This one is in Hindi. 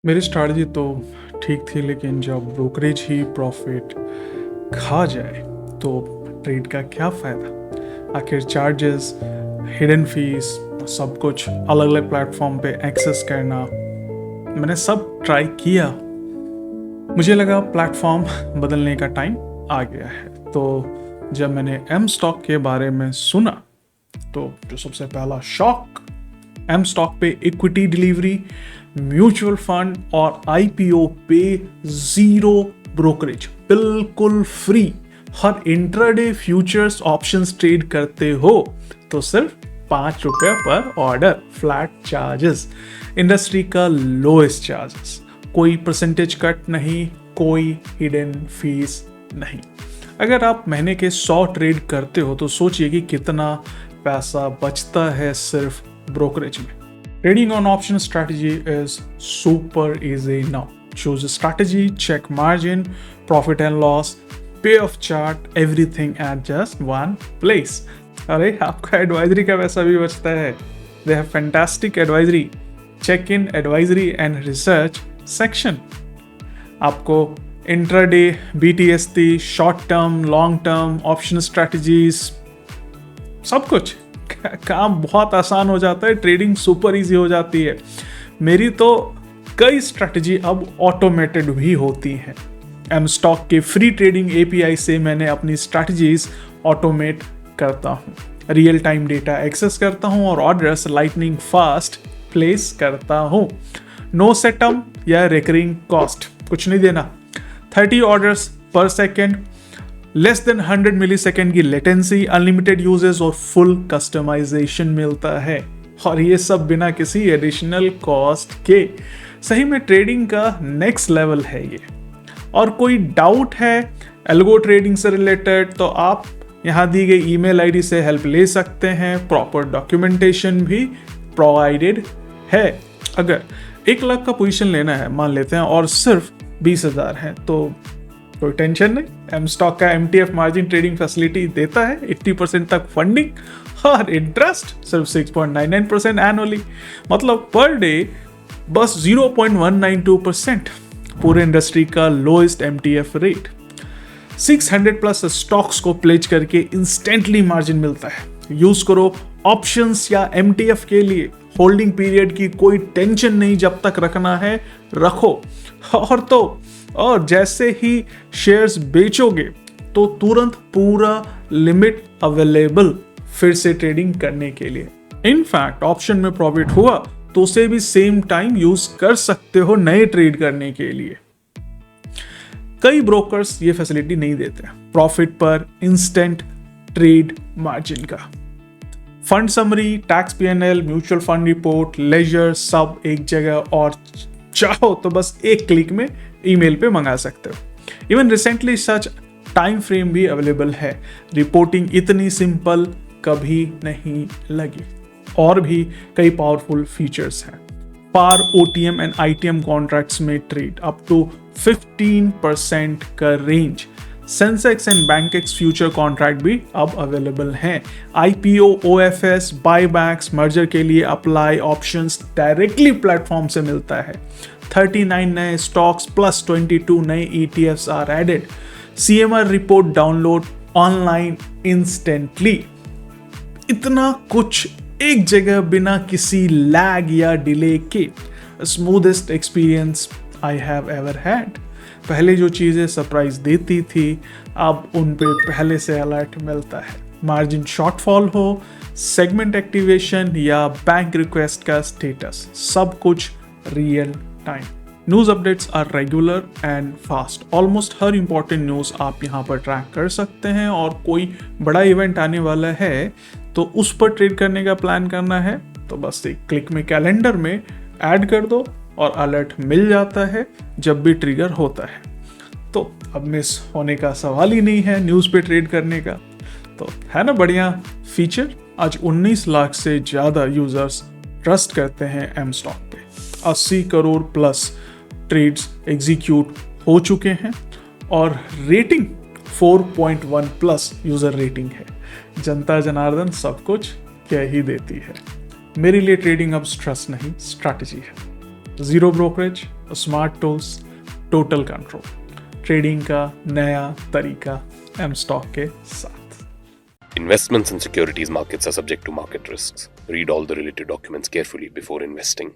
मेरी स्ट्रैटेजी तो ठीक थी, लेकिन जब ब्रोकरेज ही प्रॉफिट खा जाए तो ट्रेड का क्या फ़ायदा। आखिर चार्जेस, हिडन फीस, सब कुछ अलग अलग प्लेटफॉर्म पे एक्सेस करना, मैंने सब ट्राई किया। मुझे लगा प्लेटफॉर्म बदलने का टाइम आ गया है। तो जब मैंने एम स्टॉक के बारे में सुना तो जो सबसे पहला शॉक, एम स्टॉक पे इक्विटी डिलीवरी, म्यूचुअल फंड और आईपीओ पे जीरो ब्रोकरेज, बिल्कुल फ्री। हर इंट्राडे फ्यूचर्स ऑप्शंस ट्रेड करते हो तो सिर्फ ₹5 पर ऑर्डर, फ्लैट चार्जेस, इंडस्ट्री का लोएस्ट चार्जेस, कोई परसेंटेज कट नहीं, कोई हिडन फीस नहीं। अगर आप महीने के 100 ट्रेड करते हो तो सोचिए कि कितना पैसा बचता है सिर्फ ब्रोकरेज में। Trading on option strategy is super easy now. Choose a strategy, check margin, profit and loss, payoff chart, everything at just one place. अरे आपका एडवाइजरी का पैसा भी बचता है। They have fantastic advisory. Check in advisory and research section. आपको intraday, BTST, short term, long term, option strategies, सब कुछ काम बहुत आसान हो जाता है, ट्रेडिंग सुपर इजी हो जाती है। मेरी तो कई स्ट्रैटेजी अब ऑटोमेटेड भी होती हैं। एम स्टॉक के फ्री ट्रेडिंग एपीआई से मैंने अपनी स्ट्रैटेजीज ऑटोमेट करता हूँ, रियल टाइम डेटा एक्सेस करता हूँ और ऑर्डर्स लाइटनिंग फास्ट प्लेस करता हूँ। नो सेटअप या रिकरिंग कॉस्ट, कुछ नहीं देना। 30 ऑर्डर्स पर सेकेंड, लेस देन 100 मिलीसेकेंड की लेटेंसी, अनलिमिटेड यूजेस और फुल कस्टमाइजेशन मिलता है, और ये सब बिना किसी एडिशनल कॉस्ट के। सही में ट्रेडिंग का नेक्स्ट लेवल है ये। और कोई डाउट है एल्गो ट्रेडिंग से रिलेटेड तो आप यहाँ दी गई ईमेल आईडी से हेल्प ले सकते हैं। प्रॉपर डॉक्यूमेंटेशन भी प्रोवाइडेड है। अगर 1 लाख का पोजीशन लेना है मान लेते हैं और सिर्फ 20,000 है तो कोई टेंशन नहीं, एम स्टॉक का MTF मार्जिन ट्रेडिंग फैसिलिटी देता है 80% तक फंडिंग और इंटरेस्ट सिर्फ 6.99% एनुअली, मतलब पर डे बस 0.192%। पूरे इंडस्ट्री का lowest MTF rate. 600 plus stocks को प्लेज करके इंस्टेंटली मार्जिन मिलता है। यूज करो ऑप्शंस या MTF के लिए। होल्डिंग पीरियड की कोई टेंशन नहीं, जब तक रखना है रखो। और जैसे ही शेयर्स बेचोगे तो तुरंत पूरा लिमिट अवेलेबल फिर से ट्रेडिंग करने के लिए। इनफैक्ट ऑप्शन में प्रॉफिट हुआ तो उसे भी सेम टाइम यूज कर सकते हो नए ट्रेड करने के लिए। कई ब्रोकर्स ये फैसिलिटी नहीं देते प्रॉफिट पर इंस्टेंट ट्रेड मार्जिन का। Fund summary, tax PNL, mutual fund report, ledger, सब एक जगह, और चाहो तो बस एक क्लिक में ईमेल पे मंगा सकते हो। Even recently such time frame भी अवेलेबल है। रिपोर्टिंग इतनी सिंपल कभी नहीं लगी। और भी कई पावरफुल फीचर्स हैं। पार, OTM एंड ITM कॉन्ट्रैक्ट्स में ट्रेड अप टू 15% का range. Sensex and Bankex future contract भी अब अवेलेबल हैं। IPO, OFS, बायबैक्स, मर्जर के लिए अप्लाई ऑप्शंस डायरेक्टली प्लेटफॉर्म से मिलता है। 39 नए स्टॉक्स प्लस 22 नए ETFs are added. CMR report download online instantly. इतना कुछ एक जगह बिना किसी लैग या डिले के। Smoothest experience I have ever had. पहले जो चीज़ें सरप्राइज देती थी अब उन पे पहले से अलर्ट मिलता है। मार्जिन शॉर्टफॉल हो, सेगमेंट एक्टिवेशन या बैंक रिक्वेस्ट का स्टेटस, सब कुछ real time. News updates are regular and fast. Almost हर इंपॉर्टेंट न्यूज़ आप यहाँ पर ट्रैक कर सकते हैं। और कोई बड़ा इवेंट आने वाला है तो उस पर ट्रेड करने का प्लान करना है तो बस एक क्लिक में कैलेंडर में ऐड कर दो और अलर्ट मिल जाता है जब भी ट्रिगर होता है। तो अब मिस होने का सवाल ही नहीं है न्यूज़ पे ट्रेड करने का। तो है ना बढ़िया फीचर। आज 19 लाख से ज़्यादा यूजर्स ट्रस्ट करते हैं एम स्टॉक पे। 80 करोड़ प्लस ट्रेड्स एग्जीक्यूट हो चुके हैं और रेटिंग 4.1 प्लस यूजर रेटिंग है। जनता जनार्दन सब कुछ कह ही देती है। मेरे लिए ट्रेडिंग अब स्ट्रेस नहीं, स्ट्रैटेजी है। Zero brokerage, smart tools, total control, trading का नया तरीका एम स्टॉक के साथ। Investments in securities markets are subject to market risks. Read all the related documents carefully before investing.